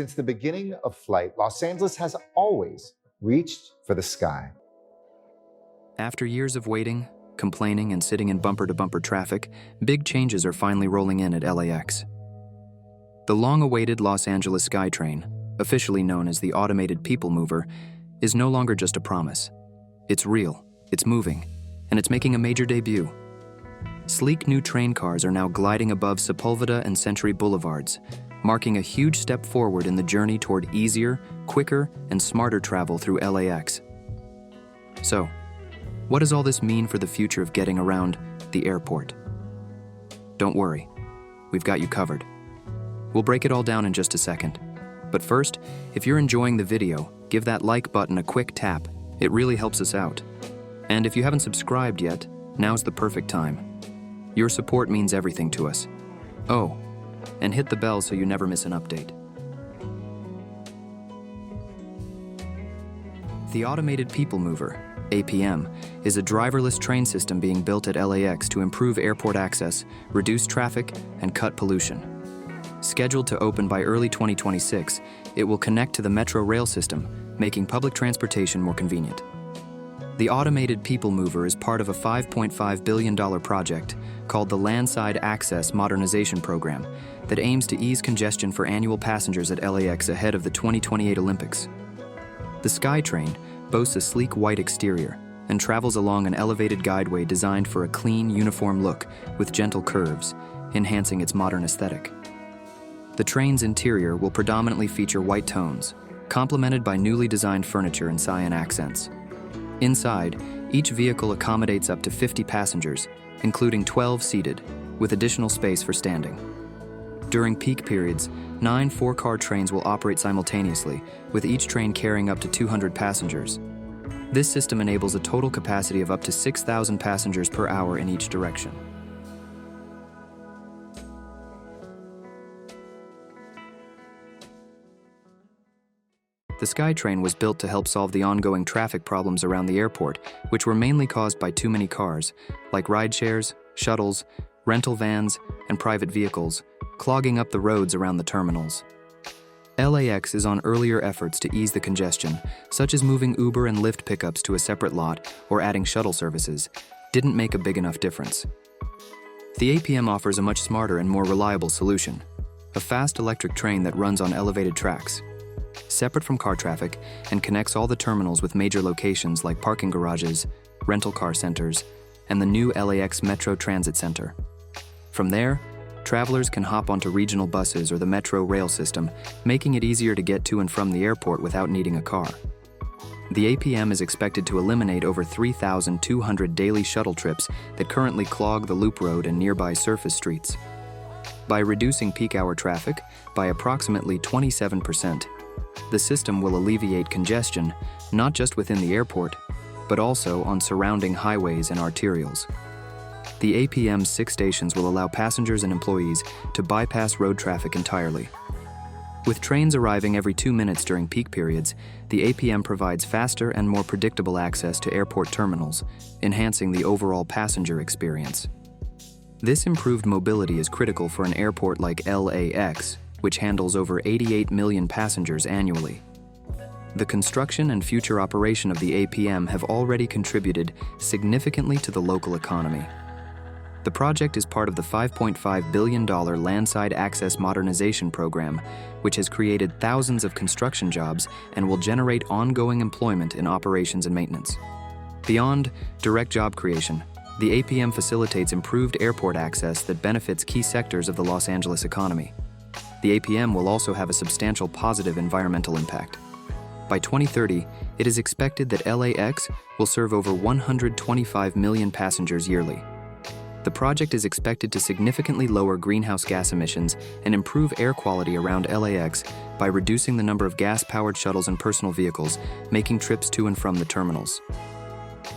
Since the beginning of flight, Los Angeles has always reached for the sky. After years of waiting, complaining, and sitting in bumper-to-bumper traffic, big changes are finally rolling in at LAX. The long-awaited Los Angeles SkyTrain, officially known as the Automated People Mover, is no longer just a promise. It's real, it's moving, and it's making a major debut. Sleek new train cars are now gliding above Sepulveda and Century boulevards, marking a huge step forward in the journey toward easier, quicker, and smarter travel through LAX. So, what does all this mean for the future of getting around the airport? Don't worry, we've got you covered. We'll break it all down in just a second. But first, if you're enjoying the video, give that like button a quick tap. It really helps us out. And if you haven't subscribed yet, now's the perfect time. Your support means everything to us. Oh, and hit the bell so you never miss an update. The Automated People Mover, APM, is a driverless train system being built at LAX to improve airport access, reduce traffic, and cut pollution. Scheduled to open by early 2026, it will connect to the metro rail system, making public transportation more convenient. The Automated People Mover is part of a $5.5 billion project called the Landside Access Modernization Program that aims to ease congestion for annual passengers at LAX ahead of the 2028 Olympics. The SkyTrain boasts a sleek white exterior and travels along an elevated guideway designed for a clean, uniform look with gentle curves, enhancing its modern aesthetic. The train's interior will predominantly feature white tones, complemented by newly designed furniture and cyan accents. Inside, each vehicle accommodates up to 50 passengers, including 12 seated, with additional space for standing. During peak periods, 9 four-car trains will operate simultaneously, with each train carrying up to 200 passengers. This system enables a total capacity of up to 6,000 passengers per hour in each direction. The SkyTrain was built to help solve the ongoing traffic problems around the airport, which were mainly caused by too many cars, like ride-shares, shuttles, rental vans, and private vehicles, clogging up the roads around the terminals. LAX is on earlier efforts to ease the congestion, such as moving Uber and Lyft pickups to a separate lot or adding shuttle services, didn't make a big enough difference. The APM offers a much smarter and more reliable solution, a fast electric train that runs on elevated tracks, separate from car traffic, and connects all the terminals with major locations like parking garages, rental car centers, and the new LAX Metro Transit Center. From there, travelers can hop onto regional buses or the metro rail system, making it easier to get to and from the airport without needing a car. The APM is expected to eliminate over 3,200 daily shuttle trips that currently clog the Loop Road and nearby surface streets. By reducing peak hour traffic by approximately 27%, the system will alleviate congestion not just within the airport, but also on surrounding highways and arterials. The APM's 6 stations will allow passengers and employees to bypass road traffic entirely. With trains arriving every 2 minutes during peak periods, the APM provides faster and more predictable access to airport terminals, enhancing the overall passenger experience. This improved mobility is critical for an airport like LAX, which handles over 88 million passengers annually. The construction and future operation of the APM have already contributed significantly to the local economy. The project is part of the $5.5 billion Landside Access Modernization Program, which has created thousands of construction jobs and will generate ongoing employment in operations and maintenance. Beyond direct job creation, the APM facilitates improved airport access that benefits key sectors of the Los Angeles economy. The APM will also have a substantial positive environmental impact. By 2030, it is expected that LAX will serve over 125 million passengers yearly. The project is expected to significantly lower greenhouse gas emissions and improve air quality around LAX by reducing the number of gas-powered shuttles and personal vehicles making trips to and from the terminals.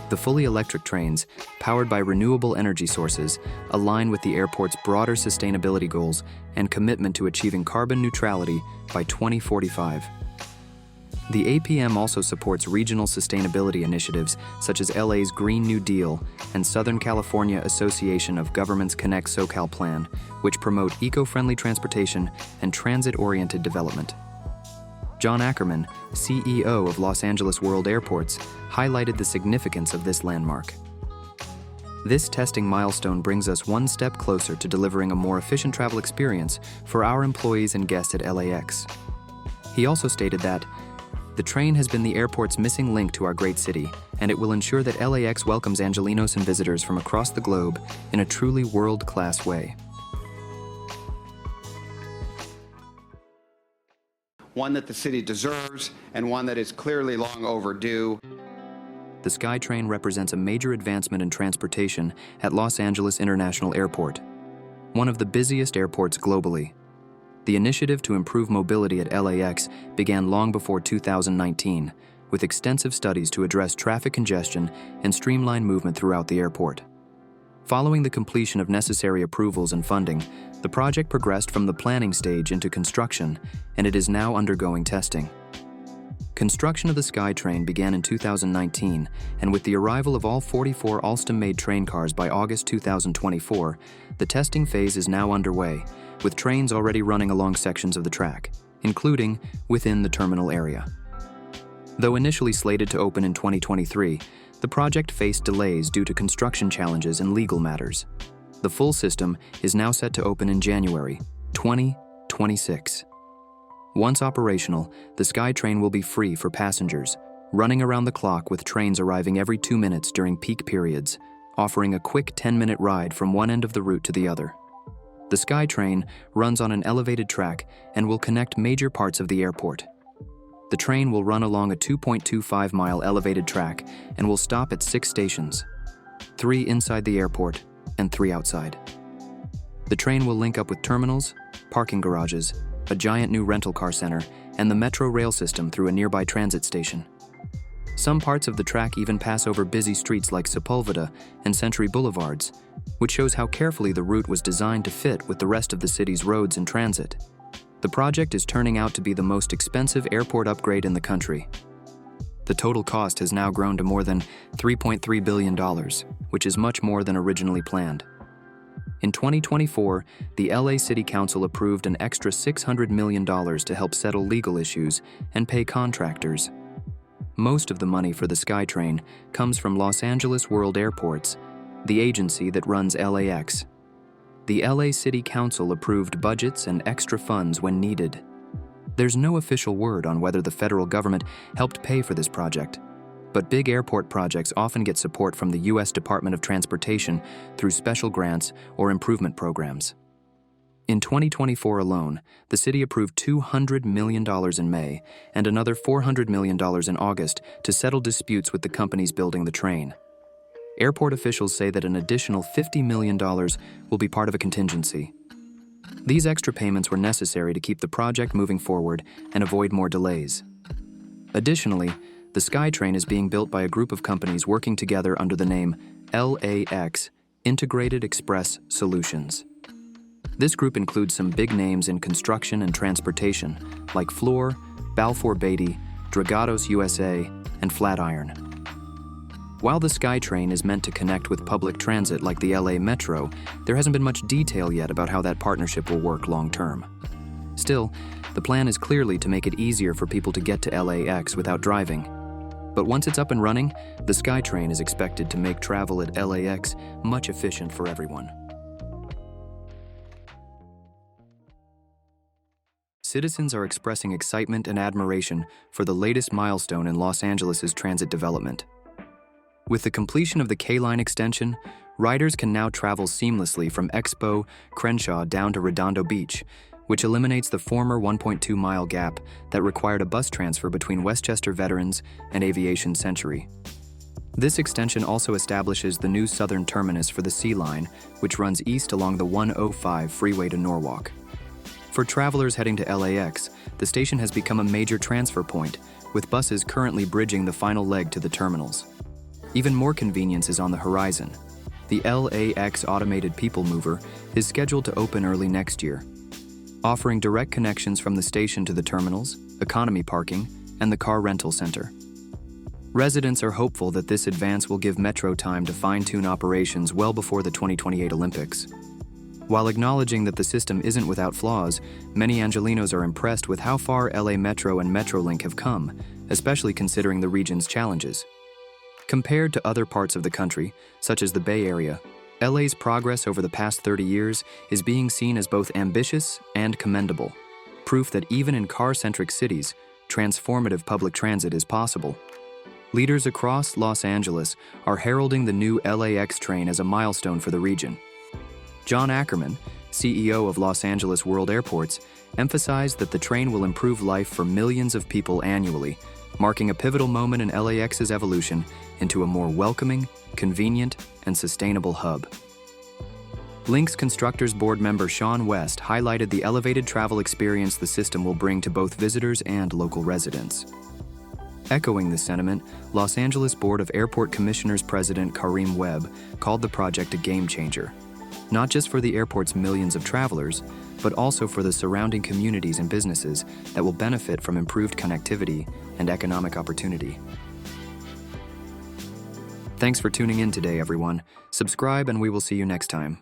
The fully electric trains, powered by renewable energy sources, align with the airport's broader sustainability goals and commitment to achieving carbon neutrality by 2045. The APM also supports regional sustainability initiatives such as LA's Green New Deal and Southern California Association of Governments Connect SoCal Plan, which promote eco-friendly transportation and transit-oriented development. John Ackerman, CEO of Los Angeles World Airports, highlighted the significance of this landmark. This testing milestone brings us one step closer to delivering a more efficient travel experience for our employees and guests at LAX. He also stated that the train has been the airport's missing link to our great city, and it will ensure that LAX welcomes Angelenos and visitors from across the globe in a truly world-class way. One that the city deserves and one that is clearly long overdue. The SkyTrain represents a major advancement in transportation at Los Angeles International Airport, one of the busiest airports globally. The initiative to improve mobility at LAX began long before 2019, with extensive studies to address traffic congestion and streamline movement throughout the airport. Following the completion of necessary approvals and funding, the project progressed from the planning stage into construction, and it is now undergoing testing. Construction of the SkyTrain began in 2019, and with the arrival of all 44 Alstom-made train cars by August 2024, the testing phase is now underway, with trains already running along sections of the track, including within the terminal area. Though initially slated to open in 2023, the project faced delays due to construction challenges and legal matters. The full system is now set to open in January 2026. Once operational, the SkyTrain will be free for passengers, running around the clock with trains arriving every 2 minutes during peak periods, offering a quick 10-minute ride from one end of the route to the other. The SkyTrain runs on an elevated track and will connect major parts of the airport. The train will run along a 2.25-mile elevated track and will stop at 6 stations, 3 inside the airport and 3 outside. The train will link up with terminals, parking garages, a giant new rental car center, and the metro rail system through a nearby transit station. Some parts of the track even pass over busy streets like Sepulveda and Century boulevards, which shows how carefully the route was designed to fit with the rest of the city's roads and transit. The project is turning out to be the most expensive airport upgrade in the country. The total cost has now grown to more than $3.3 billion, which is much more than originally planned. In 2024, the LA City Council approved an extra $600 million to help settle legal issues and pay contractors. Most of the money for the SkyTrain comes from Los Angeles World Airports, the agency that runs LAX. The LA City Council approved budgets and extra funds when needed. There's no official word on whether the federal government helped pay for this project, but big airport projects often get support from the U.S. Department of Transportation through special grants or improvement programs. In 2024 alone, the city approved $200 million in May and another $400 million in August to settle disputes with the companies building the train. Airport officials say that an additional $50 million will be part of a contingency. These extra payments were necessary to keep the project moving forward and avoid more delays. Additionally, the SkyTrain is being built by a group of companies working together under the name LAX Integrated Express Solutions. This group includes some big names in construction and transportation, like Fluor, Balfour Beatty, Dragados USA, and Flatiron. While the SkyTrain is meant to connect with public transit like the LA Metro, there hasn't been much detail yet about how that partnership will work long-term. Still, the plan is clearly to make it easier for people to get to LAX without driving. But once it's up and running, the SkyTrain is expected to make travel at LAX much efficient for everyone. Citizens are expressing excitement and admiration for the latest milestone in Los Angeles' transit development. With the completion of the K-Line extension, riders can now travel seamlessly from Expo, Crenshaw down to Redondo Beach, which eliminates the former 1.2-mile gap that required a bus transfer between Westchester Veterans and Aviation Century. This extension also establishes the new southern terminus for the C-Line, which runs east along the 105 freeway to Norwalk. For travelers heading to LAX, the station has become a major transfer point, with buses currently bridging the final leg to the terminals. Even more convenience is on the horizon. The LAX Automated People Mover is scheduled to open early next year, offering direct connections from the station to the terminals, economy parking, and the car rental center. Residents are hopeful that this advance will give Metro time to fine-tune operations well before the 2028 Olympics. While acknowledging that the system isn't without flaws, many Angelenos are impressed with how far LA Metro and Metrolink have come, especially considering the region's challenges. Compared to other parts of the country, such as the Bay Area, LA's progress over the past 30 years is being seen as both ambitious and commendable, proof that even in car-centric cities, transformative public transit is possible. Leaders across Los Angeles are heralding the new LAX train as a milestone for the region. John Ackerman, CEO of Los Angeles World Airports, emphasized that the train will improve life for millions of people annually, marking a pivotal moment in LAX's evolution into a more welcoming, convenient, and sustainable hub. Link's Constructors Board member Sean West highlighted the elevated travel experience the system will bring to both visitors and local residents. Echoing this sentiment, Los Angeles Board of Airport Commissioners President Kareem Webb called the project a game changer, not just for the airport's millions of travelers, but also for the surrounding communities and businesses that will benefit from improved connectivity and economic opportunity. Thanks for tuning in today, everyone. Subscribe and we will see you next time.